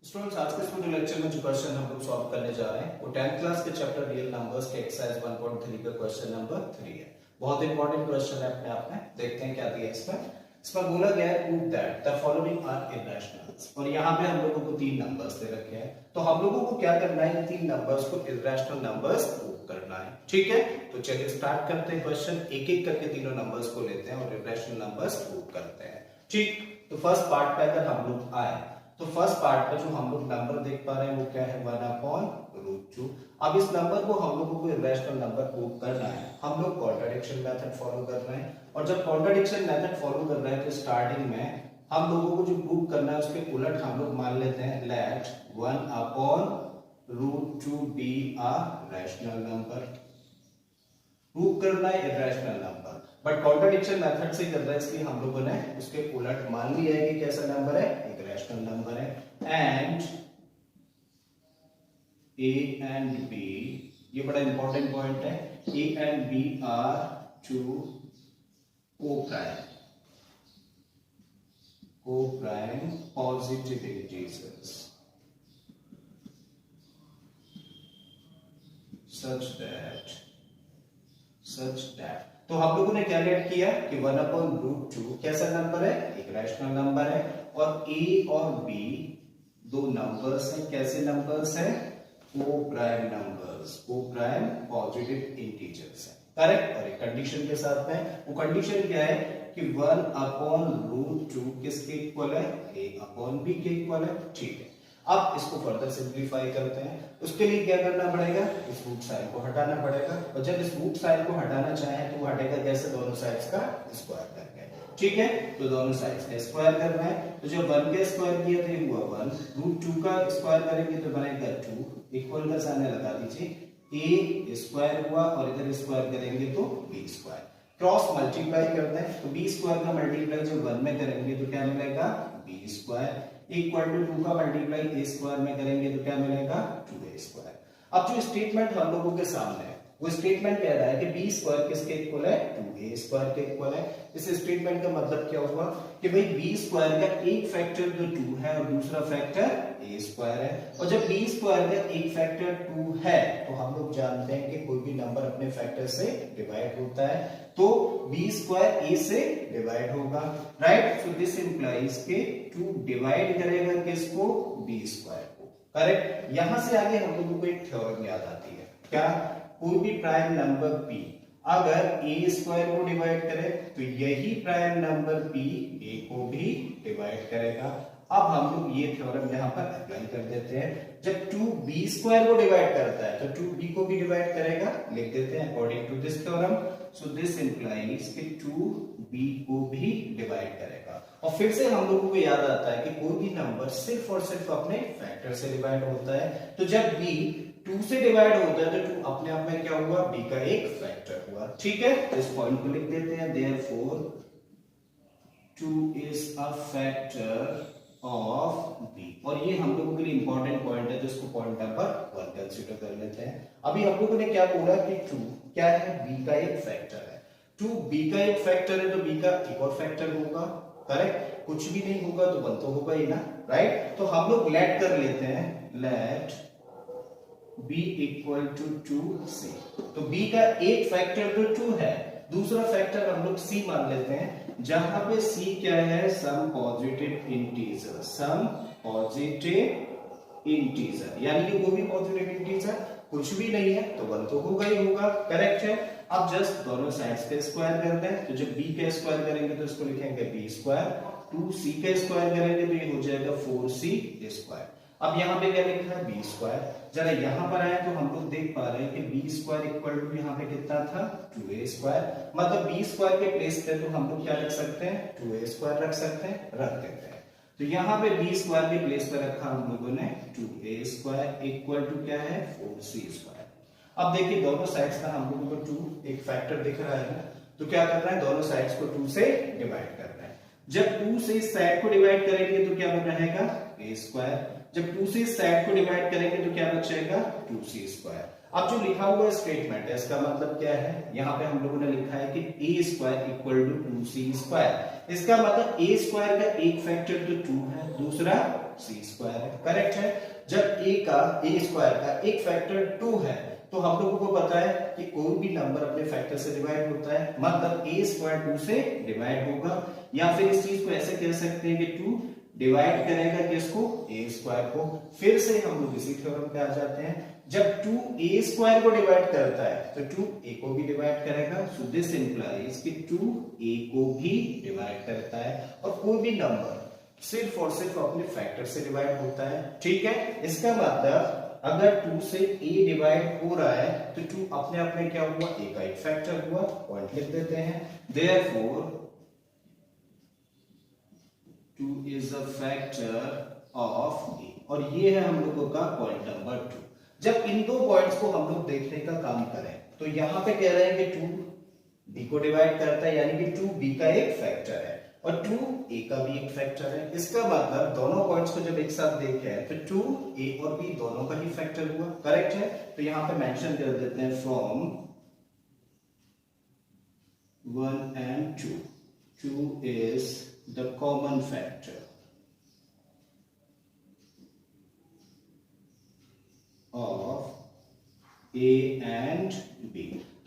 Students, आज के इस वीडियो लेक्चर में जो क्वेश्चन हम लोग सॉल्व करने जा रहे हैं वो 10th क्लास के चैप्टर रियल नंबर्स के एक्सरसाइज 1.3 का क्वेश्चन नंबर 3 है। बहुत इंपॉर्टेंट क्वेश्चन है अपने आप में। देखते हैं क्या दिया इसमें बोला गया है prove that the following are irrationals. और यहाँ पे हम लोगों को तीन नंबर्स दे रखे हैं, तो हम लोगों को क्या करना है, इन तीन नंबर्स को इरेशनल नंबर्स प्रूव करना है। ठीक है, तो चलिए स्टार्ट करते हैं क्वेश्चन। एक एक करके तीनों नंबर्स को लेते हैं और इरेशनल नंबर्स प्रूव करते हैं। ठीक, तो फर्स्ट पार्ट पे अगर हम लोग आए तो फर्स्ट पार्ट में जो हम लोग नंबर देख पा रहे हैं वो क्या है, 1/√2। अब इस नंबर को हम लोगों को इरेशनल नंबर प्रूव करना है। हम लोग कॉन्ट्राडिक्शन मेथड फॉलो कर रहे हैं, और जब कॉन्ट्राडिक्शन मेथड फॉलो कर रहे हैं तो स्टार्टिंग में हम लोगों को जो प्रूव करना है उसके उलट हम लोग मान लेते हैं let 1/√2 be a rational number. Prove करना है irrational number, but contradiction method से कर रहे हैं, इसलिए हम लोगों ने उसके उलट मान लिया है कि कैसा नंबर है, एक रैशनल नंबर है। एंड ए एंड बी, ये बड़ा इंपॉर्टेंट पॉइंट है, A and B are two co-prime positive integers such that तो हम लोगों ने क्या लेट किया कि 1/√2 कैसा नंबर है, एक रैशनल नंबर है, और a और b दो नंबर्स हैं। कैसे नंबर्स हैं, co-prime numbers, co-prime positive integers है। करेक्ट। और एक कंडीशन के साथ में, वो कंडीशन क्या है कि 1/√2 किसके इक्वल है, a/b के इक्वल है। ठीक है, अब इसको फर्दर सिंप्लीफाई करते हैं। उसके लिए क्या करना पड़ेगा, इस रूट साइन को हटाना पड़ेगा, और जब इस रूट साइन को हटाना चाहे तो वो हटेगा कैसे, दोनों साइड्स का स्क्वायर करके। ठीक है, तो दोनों साइड्स का स्क्वायर करना है, तो जब 1 का स्क्वायर किया तो ये हुआ 1, √2 का स्क्वायर करेंगे तो बनेगा 2, इक्वल का साइन लगा दीजिए, a स्क्वायर हुआ और इधर स्क्वायर करेंगे तो b स्क्वायर। क्रॉस मल्टीप्लाई करते हैं, तो b स्क्वायर का मल्टीप्लाई जब 1 में करेंगे तो क्या मिलेगा, b स्क्वायर, इक्वल टू 2 का मल्टीप्लाई a स्क्वायर में करेंगे तो क्या मिलेगा, 2a स्क्वायर। अब जो स्टेटमेंट हम लोगों के सामने है वो स्टेटमेंट कह रहा है कि b स्क्वायर किसके इक्वल है, 2a स्क्वायर के इक्वल है। इस स्टेटमेंट का मतलब क्या हुआ कि भाई b स्क्वायर का एक फैक्टर तो 2 है और दूसरा फैक्टर a स्क्वायर है, और जब b स्क्वायर का एक फैक्टर 2 है तो हम लोग जानते हैं कि कोई भी नंबर अपने फैक्टर से डिवाइड होता है, तो b स्क्वायर a से डिवाइड होगा। राइट, सो दिस इंप्लाइज के 2 डिवाइड करेगा किसको, b स्क्वायर को। करेक्ट। यहां से आगे हम लोगों को एक थ्योरम याद आती है, क्या, कोई भी प्राइम नंबर p अगर a स्क्वायर को डिवाइड करे तो यही प्राइम नंबर p a को भी डिवाइड करेगा। अब हम लोग ये थ्योरम यहां पर अप्लाई कर देते हैं। जब 2b स्क्वायर को डिवाइड करता है तो 2b को भी डिवाइड करेगा, लिख देते हैं according to this theorem. So this implies कि 2b को भी डिवाइड करेगा। और फिर से हम लोगों को याद आता है कि कोई भी नंबर सिर्फ और सिर्फ अपने फैक्टर से डिवाइड होता है, तो जब b 2 से डिवाइड होता है तो 2 अपने आप में क्या हुआ, b का एक फैक्टर हुआ। ठीक है, तो इस पॉइंट को लिख देते हैं, therefore 2 is a factor of b। और ये हम लोगों के लिए इंपॉर्टेंट पॉइंट है, तो इसको पॉइंट नंबर 1 कंसीडर कर लेते हैं। अभी हम लोगों ने क्या बोला कि 2 क्या है, b का एक फैक्टर है। 2 b का एक फैक्टर है तो b का एक और फैक्टर होगा। करेक्ट, कुछ भी नहीं होगा तो 1 तो होगा ही ना। राइट, तो हम लोग लेट कर लेते हैं, late b equal to 2c। तो b का एक फैक्टर तो 2 है, दूसरा फैक्टर हम लोग c मान लेते हैं, जहां पे c क्या है, some positive integer, some positive integer, यानी कि कोई भी पॉजिटिव इंटीजर कुछ भी नहीं है तो 1 तो होगा ही होगा। करेक्ट है। अब जस्ट दोनों साइड्स का स्क्वायर करते हैं, तो जब b का स्क्वायर करेंगे तो इसको लिखेंगे b स्क्वायर, 2c का स्क्वायर करेंगे तो ये हो जाएगा 4c स्क्वायर। अब यहाँ पे क्या लिखा है, b स्क्वायर। जरा यहाँ पर आए तो हम लोग देख पा रहे हैं कि b स्क्वायर इक्वल टू यहाँ पे कितना था, 2a स्क्वायर। मतलब b स्क्वायर के प्लेस पे तो हम लोग क्या रख सकते हैं, 2a स्क्वायर रख सकते हैं, रख देते हैं। तो यहाँ पे b स्क्वायर के प्लेस पे रखा हम लोगों ने 2a स्क्वायर इक्वल टू क्या है, 4c स्क्वायर। अब देखिए दोनों साइड्स का हम लोगों को 2 एक फैक्टर दिख रहा है ना, तो क्या कर रहा है, दोनों साइड्स को 2 से डिवाइड कर रहा है। जब 2 से इस साइड को डिवाइड करेंगे तो क्या बन रहेगा, a स्क्वायर। जब 2 से इस साइड को डिवाइड करेंगे तो क्या बचेगा, 2c स्क्वायर। अब जो लिखा हुआ स्टेटमेंट है इसका मतलब क्या है, यहाँ पे हम लोगों ने लिखा है कि a square equal to 2c square. इसका मतलब a स्क्वायर का एक फैक्टर तो 2 है, दूसरा सी स्क्वायर है, करेक्ट है। जब ए स्क्वायर का एक फैक्टर 2 है तो हम लोगों को पता है कि कोई भी नंबर अपने फैक्टर से डिवाइड होता है, मतलब ए स्क्वायर 2 से डिवाइड होगा, या फिर इस चीज को ऐसे कह सकते हैं कि 2 डिवाइड करेगा किसको, ए स्क्वायर को। फिर से हम लोग इसी थ्योरम पे आ जाते हैं, जब 2 ए स्क्वायर को डिवाइड करता है तो 2 ए को भी डिवाइड करेगा, सो दिस इंप्लाइज कि 2 ए को भी डिवाइड करता है। और कोई भी नंबर सिर्फ और सिर्फ अपने फैक्टर से डिवाइड होता है, ठीक है। इसका मतलब अगर 2 से a डिवाइड हो रहा है तो 2 अपने आप में क्या हुआ, a का एक फैक्टर हुआ, पॉइंट लिख देते हैं। Therefore 2 is a factor of a, और ये है हम लोगों का पॉइंट नंबर 2। जब इन दो पॉइंट्स को हम लोग देखने का काम करें तो यहां पे कह रहे हैं कि 2 b को डिवाइड करता है, यानी कि 2 b का एक फैक्टर है और 2 a का भी एक फैक्टर है। इसका मतलब दोनों पॉइंट्स को जब एक साथ देखें तो 2 a और b दोनों का ही फैक्टर हुआ, करेक्ट है। तो यहां पे मेंशन कर देते हैं from 1 and 2, 2 is the common factor of a and b।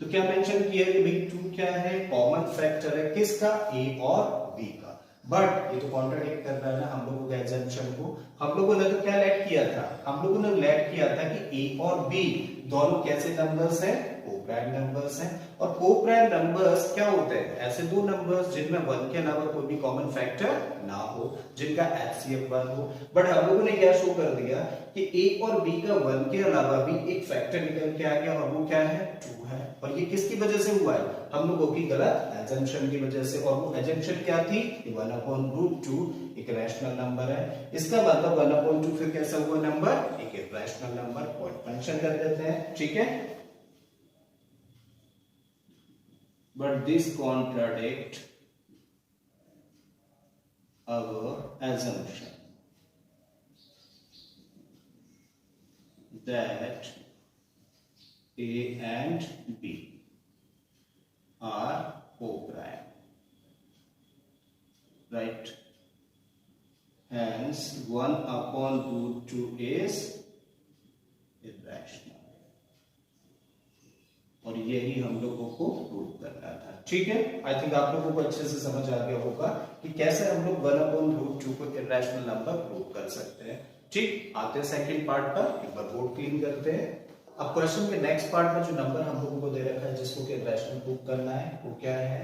तो क्या मेंशन किया है कि भाई 2 क्या है, कॉमन फैक्टर है किसका, a और b का। बट ये तो कॉन्ट्राडिक्ट कर रहा है ना हम लोगों के एजम्पशन को। हम लोगों ने तो क्या लेट किया था, हम लोगों ने लेट किया था कि a और b दोनों कैसे नंबर्स हैं, को-प्राइम नंबर्स हैं। और को-प्राइम नंबर्स क्या होते हैं, ऐसे दो नंबर्स जिनमें 1 के अलावा कोई भी कॉमन फैक्टर ना हो, जिनका एचसीएफ 1 हो। बट हम लोगों ने क्या शो कर दिया कि a और b का 1 के अलावा भी एक फैक्टर निकल के आ गया और वो क्या है, 2 है। और ये किसकी वजह से हुआ है, हम लोगों की गलत एजम्पशन की वजह से। और वो एजम्पशन क्या थी, 1/√2 एक रैशनल नंबर है। इसका मतलब 1/2 फिर कैसा हुआ नंबर, एक इरेशनल नंबर, पॉइंट मेंशन कर देते हैं, ठीक है। But this contradict our assumption that A and B are co-prime, right? Hence 1/√2 is irrational, और यही हम लोगों को प्रूव करना था, ठीक है। आई थिंक आप लोगों को अच्छे से समझ आ गया होगा कि कैसे हम लोग 1/√2 को इरेशनल नंबर प्रूव कर सकते हैं, ठीक। आते हैं सेकंड पार्ट पर, एक बार बोर्ड क्लीन करते हैं। अब क्वेश्चन के नेक्स्ट पार्ट में जो नंबर हम लोगों को दे रखा है जिसको कि इरेशनल प्रूव करना है वो क्या है,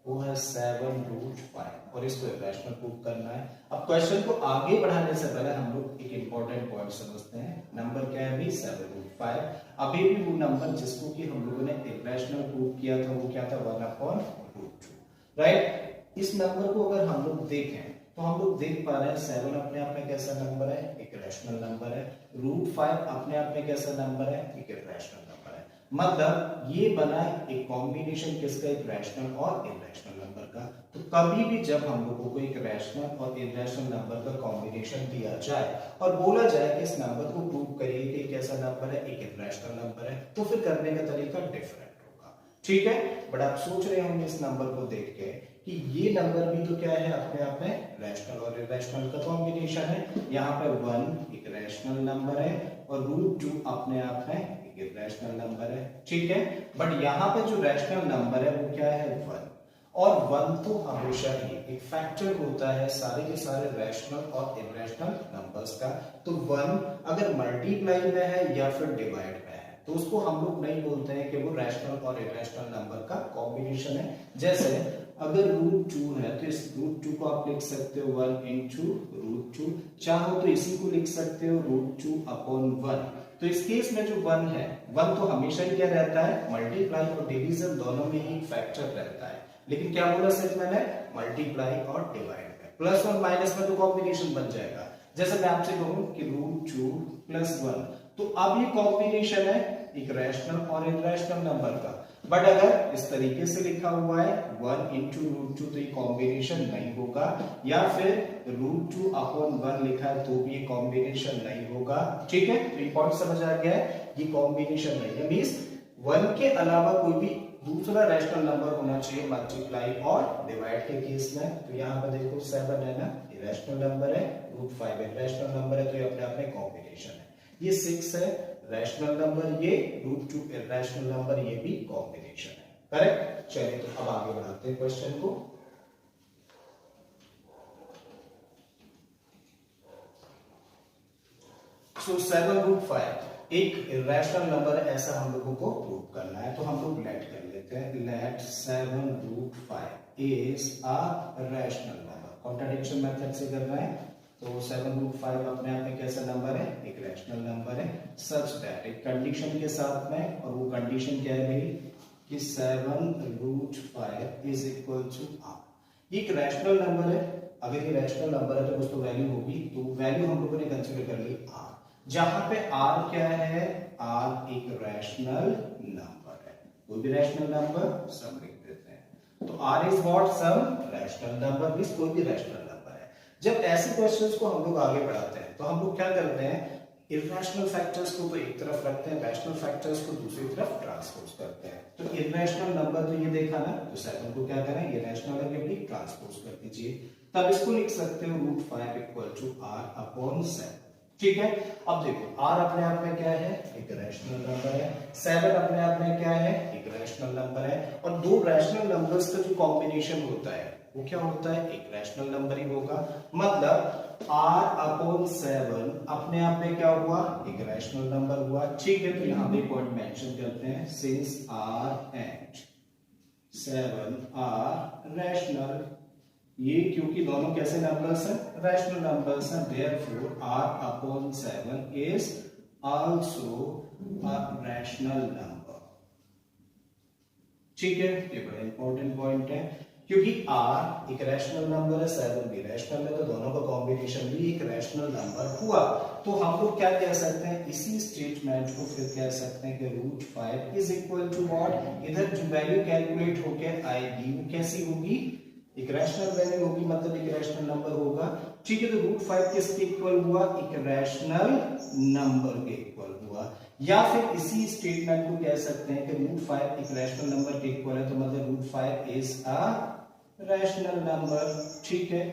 वो है 7√5 और इसको इरेशनल प्रूव करना है। अब क्वेश्चन को आगे बढ़ाने से पहले हम लोग एक इंपॉर्टेंट पॉइंट समझते हैं। नंबर क्या है अभी, 7√5। अभी भी वो नंबर जिसको कि हम लोगों ने इरेशनल प्रूव किया था वो क्या था, 1/√2, राइट। इस नंबर को अगर हम लोग देखें तो हम लोग देख पा रहे हैं 7 अपने आप में कैसा नंबर है, एक रैशनल नंबर है। √5 अपने आप में कैसा नंबर है, एक इरेशनल नंबर है। मतलब ये बना एक कॉम्बिनेशन किसका, एक रैशनल और इरेशनल नंबर का। तो कभी भी जब हम लोगों को एक रैशनल और इरेशनल नंबर का कॉम्बिनेशन दिया जाए और बोला जाए कि इस नंबर को प्रूव करिए कि कैसा नंबर है, एक इरेशनल नंबर है, तो फिर करने का तरीका डिफरेंट होगा, ठीक है। बट आप सोच रहे होंगे इस नंबर को देख के कि ये नंबर भी तो क्या है, अपने आप में रैशनल और इरेशनल का कॉम्बिनेशन है। यहाँ पे 1 एक रैशनल नंबर है और √2 अपने आप में एक रैशनल नंबर है, ठीक है। बट यहाँ पे जो रैशनल नंबर है वो क्या है, 1। और 1 तो हमेशा ही एक फैक्टर होता है सारे के सारे रैशनल और इरेशनल नंबर्स का। तो 1 अगर मल्टीप्लाई में है या फिर डिवाइड में है तो उसको हम लोग नहीं बोलते हैं कि वो रैशनल और इरेशनल नंबर का कॉम्बिनेशन है। जैसे अगर √2 है तो इस √2 को आप लिख सकते हो 1 into √2, चाहो तो इसी को लिख सकते हो √2/1। तो इस केस में जो 1 है, 1 तो हमेशा ही क्या रहता है, मल्टीप्लाई और डिवीजन दोनों में ही फैक्टर रहता है। लेकिन क्या बोला सिर्फ मैंने, मल्टीप्लाई और डिवाइड में, प्लस और माइनस में तो कॉम्बिनेशन बन जाएगा। जैसे मैं आपसे कहूं कि √2 + 1, तो अब ये कॉम्बिनेशन है एक रैशनल और इरेशनल नंबर का। बट अगर इस तरीके से लिखा हुआ है 1 into √2 तो ये कॉम्बिनेशन नहीं होगा, या फिर √2/1 लिखा है तो भी ये कॉम्बिनेशन नहीं होगा, ठीक है। तो ये पॉइंट समझ आ गया है, ये कॉम्बिनेशन नहीं है। मींस 1 के अलावा कोई भी दूसरा रैशनल नंबर होना चाहिए मल्टीप्लाई और डिवाइड के केस में। तो यहाँ पर देखो 7 है ना, इरेशनल नंबर है, √5 इरेशनल नंबर है, तो ये अपने आप में कॉम्बिनेशन है। ये 6 है रैशनल नंबर, ये √2 इरेशनल नंबर, ये भी कॉम्बिनेशन है। करेक्ट। चलिए तो अब आगे बढ़ाते हैं क्वेश्चन को। सो 7√5 एक इरेशनल नंबर है, ऐसा हम लोगों को प्रूव करना है। तो हम लोग लेट कर लेते हैं, let 7√5 is a rational number. Contradiction method से करना है, तो 7√5 अपने आप में कैसा नंबर है, एक रैशनल नंबर है, सच दैट एक कंडीशन के साथ में, और वो कंडीशन क्या है मेरी कि 7√5 इज इक्वल टू r। एक रैशनल नंबर है, अगर ये रैशनल नंबर है तो कुछ तो वैल्यू होगी, तो वैल्यू हम लोगों ने कंसीडर कर ली r, जहां पे r क्या है, r एक रैशनल नंबर है। कोई भी रैशनल नंबर सम लिख देते हैं, तो r is what, some rational number, means कोई भी रैशनल नंबर है। जब ऐसे क्वेश्चंस को हम लोग आगे बढ़ाते हैं तो हम लोग क्या करते हैं, इर्रेशनल फैक्टर्स को तो एक तरफ रखते हैं, रैशनल फैक्टर्स को दूसरी तरफ ट्रांसपोज करते हैं। तो इर्रेशनल नंबर तो ये देखा ना, तो 7 को क्या करें, ये रैशनल है, ये भी ट्रांसपोज कर दीजिए, तब इसको लिख सकते हो √5 इक्वल टू r अपॉन 7। ठीक है। अब देखो r अपने आप में क्या है, एक रैशनल नंबर है, 7 अपने आप में क्या है, एक रैशनल नंबर है, और दो रैशनल नंबर्स का जो कॉम्बिनेशन होता है वो क्या होता है, एक रैशनल नंबर ही होगा। मतलब r अपॉन 7 अपने आप में क्या हुआ, एक रैशनल नंबर हुआ। ठीक है, तो यहां पे पॉइंट मेंशन करते हैं, since r and 7 are rational, ये क्योंकि दोनों कैसे नंबर्स हैं, रैशनल नंबर्स हैं, therefore r upon 7 is also a rational number. ठीक है, ये बड़ा इंपॉर्टेंट पॉइंट है, क्योंकि r एक रैशनल नंबर है, 7 भी रैशनल है, तो दोनों का कॉम्बिनेशन भी एक रैशनल नंबर हुआ। तो हम लोग क्या कह सकते हैं, इसी स्टेटमेंट को फिर कह सकते हैं कि √5 इज इक्वल टू व्हाट, इधर जो वैल्यू कैलकुलेट होके आएगी वो कैसी होगी, एक रैशनल वैल्यू होगी, मतलब एक रैशनल नंबर होगा। ठीक है, तो √5 किसके इक्वल हुआ, एक रैशनल नंबर के इक्वल हुआ। या फिर इसी स्टेटमेंट को कह सकते हैं कि √5 एक रैशनल नंबर के इक्वल है, तो मतलब √5 इज अ रैशनल नंबर। ठीक है,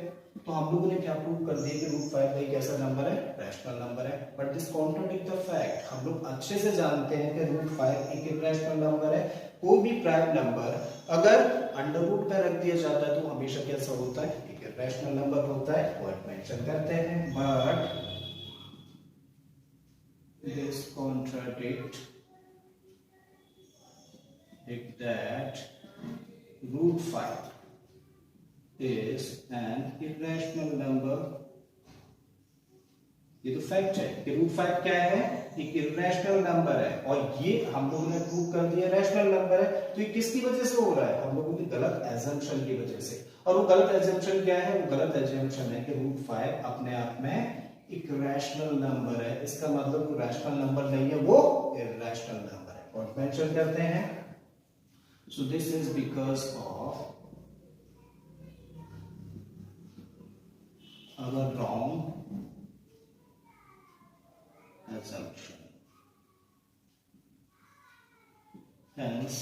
तो हम लोगों ने क्या प्रूव कर दिया कि √5 एक ऐसा नंबर है, रैशनल नंबर है। But this contradict the fact, हम लोग अच्छे से जानते हैं कि √5 एक इरेशनल नंबर है। कोई भी प्राइम नंबर अगर अंडर रूट में रख दिया जाता है तो हमेशा कैसा होता है, एक इरेशनल नंबर होता है, पॉइंट मेंशन करते हैं। But this contradict that √5 is an irrational number। ये तो फैक्ट है कि √5 क्या है, एक इरेशनल नंबर है, और ये हम लोगों ने प्रूव कर दिया रैशनल नंबर है। तो ये किसकी वजह से हो रहा है, हम लोगों की गलत एजम्पशन की वजह से। और वो गलत एजम्पशन क्या है, वो गलत एजम्पशन है कि √5 अपने आप में एक रैशनल नंबर है। इसका मतलब वो रैशनल नंबर नहीं है, वो इरेशनल नंबर है। और मेंशन करते हैं, so this is because of our wrong assumption. Hence,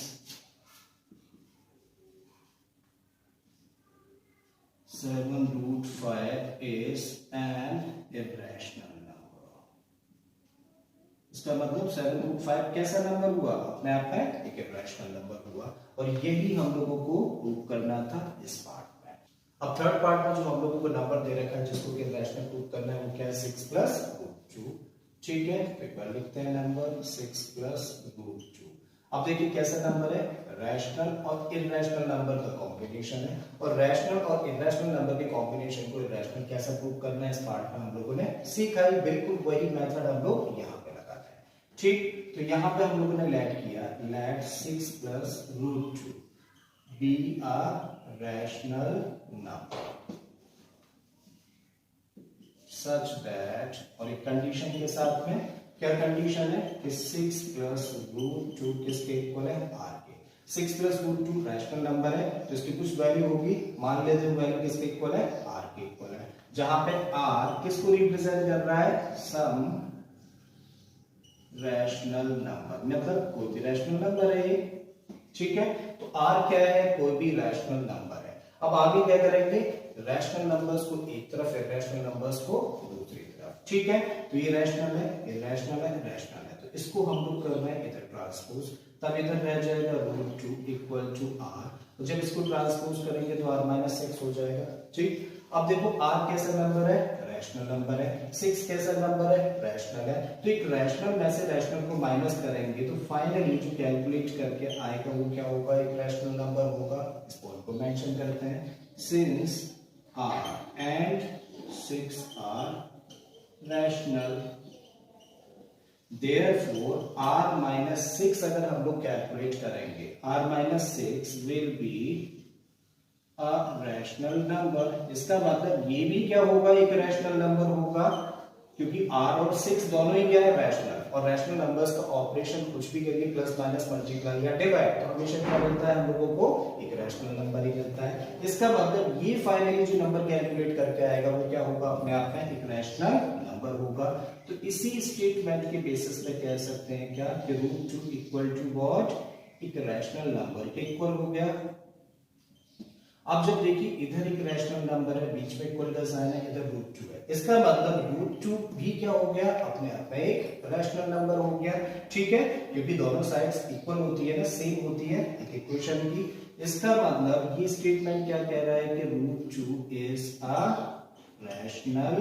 7√5 is an irrational number. इसका मतलब 7√5 कैसा नंबर हुआ, अपने आप में एक इरेशनल नंबर हुआ। और यही हम लोगों को प्रूव करना था इस पार्ट। अब थर्ड पार्ट में जो हम लोगों को नंबर दे रखा है जिसको कि रैशनल प्रूव करना है, वो क्या है, 6 + √2। ठीक है, तो एक बार लिखते हैं नंबर 6 + √2। अब देखिए कैसा नंबर है, रैशनल और इरेशनल नंबर का कॉम्बिनेशन है, और रैशनल और इरेशनल नंबर के कॉम्बिनेशन को इरेशनल कैसा प्रूव करना है, इस पार्ट में हम लोगों ने सीखा है। बिल्कुल वही मेथड हम लोग यहाँ पे लगाते हैं। ठीक, तो यहाँ पे हम लोगों ने लेट किया, late 6 + √2 be a rational number such that, और एक कंडीशन के साथ में, क्या कंडीशन है कि 6 + √2 किसके इक्वल है, r के। 6 + √2 रैशनल नंबर है, तो इसकी कुछ वैल्यू होगी, मान लेते हैं वैल्यू किसके इक्वल है, r के इक्वल है, जहां पे r किसको रिप्रेजेंट कर रहा है, सम रैशनल नंबर, मतलब कोई भी रैशनल नंबर है ये। ठीक है, तो r क्या है, कोई भी रैशनल नंबर है। अब आगे क्या करेंगे, रैशनल नंबर्स को एक तरफ, इरेशनल नंबर्स को दूसरी तरफ। ठीक है, तो ये रैशनल है, इरेशनल है, रैशनल है, तो इसको हम लोग कर रहे हैं इधर ट्रांसपोज, तब इधर रह जाएगा √2 इक्वल टू r। तो जब इसको ट्रांसपोज करेंगे तो r-6 हो जाएगा। ठीक, अब देखो r कैसा नंबर है, रैशनल नंबर है, 6 कैसा नंबर है, रैशनल है। तो एक रैशनल में से रैशनल को माइनस करेंगे तो फाइनली जो कैलकुलेट करके आएगा वो क्या होगा, एक रैशनल नंबर होगा। इस पॉइंट को मेंशन करते हैं, since r and 6 are rational, therefore r-6 अगर हम लोग कैलकुलेट करेंगे, r-6 will be a rational number. इसका मतलब ये भी क्या होगा, एक रैशनल नंबर होगा, क्योंकि r और 6 दोनों ही क्या है, रैशनल। और रैशनल नंबर्स का ऑपरेशन कुछ भी करिए, प्लस माइनस मल्टीप्लाई या डिवाइड, तो हमेशा क्या मिलता है हम लोगों को, एक रैशनल नंबर ही मिलता है। इसका मतलब ये फाइनली जो नंबर कैलकुलेट करके आएगा वो क्या होगा, अपने आप में एक रैशनल नंबर होगा। तो इसी स्टेटमेंट के बेसिस पे कह सकते हैं क्या, कि √2 इक्वल टू व्हाट, एक रैशनल नंबर के इक्वल हो गया। अब जब देखिए इधर एक रैशनल नंबर है, बीच में इक्वल का साइन है, इधर √2 है, इसका मतलब √2 भी क्या हो गया, अपने आप में एक रैशनल नंबर हो गया। ठीक है, क्योंकि दोनों साइड्स इक्वल होती है ना, सेम होती है एक इक्वेशन की। इसका मतलब ये स्टेटमेंट क्या कह रहा है कि √2 is a rational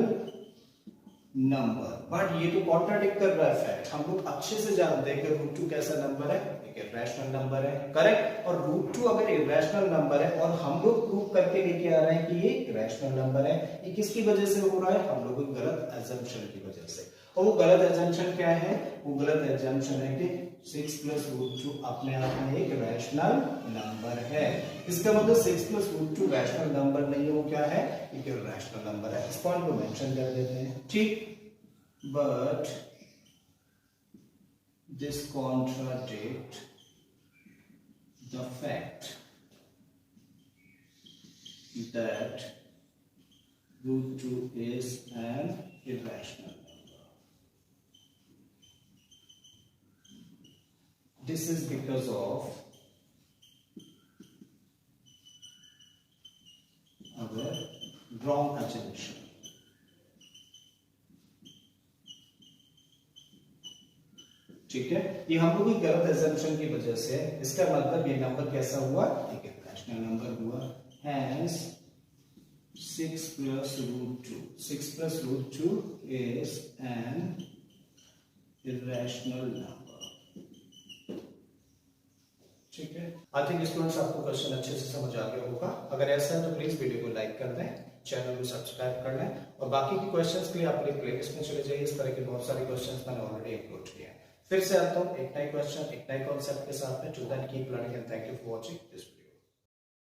number. But ये तो कॉन्ट्राडिक्ट कर रहा है फैक्ट। हम लोग अच्छे से जानते हैं कि √2 कैसा नंबर है, एक इरेशनल नंबर है, करेक्ट। और √2 अगर इरेशनल नंबर है और हम लोग प्रूव करके लेके आ रहे हैं कि ये रैशनल नंबर है, ये किसकी वजह से हो रहा है, हम लोगों की गलत अजम्पशन की वजह से। और वो गलत अजम्पशन क्या है, वो गलत अजम्पशन है कि 6 + √2 अपने आप में एक रैशनल नंबर है। इसका मतलब 6 + √2 रैशनल नंबर नहीं है, वो क्या है, एक रैशनल नंबर है। इस पॉइंट को मेंशन कर देते हैं। ठीक, but this contradict the fact that √2 is an irrational number. This is because of our wrong assumption. ठीक है, ये हम लोग की गलत assumption की वजह से। इसका मतलब ये नंबर कैसा हुआ, एक इरेशनल नंबर हुआ। Hence 6 + √2, 6 + √2 is an irrational number। ठीक है, आई थिंक स्टूडेंट्स आपको क्वेश्चन अच्छे से समझ आ गया होगा। अगर ऐसा है तो प्लीज वीडियो को लाइक कर दें, चैनल को सब्सक्राइब कर लें, और बाकी के क्वेश्चंस के लिए आप अपने प्लेलिस्ट में चले जाइए। इस तरह के बहुत सारे क्वेश्चंस मैंने ऑलरेडी अपलोड किए हैं। फिर से आता हूँ एक नए क्वेश्चन, एक नए कॉन्सेप्ट के साथ में। Till then keep learning and thank you for watching this.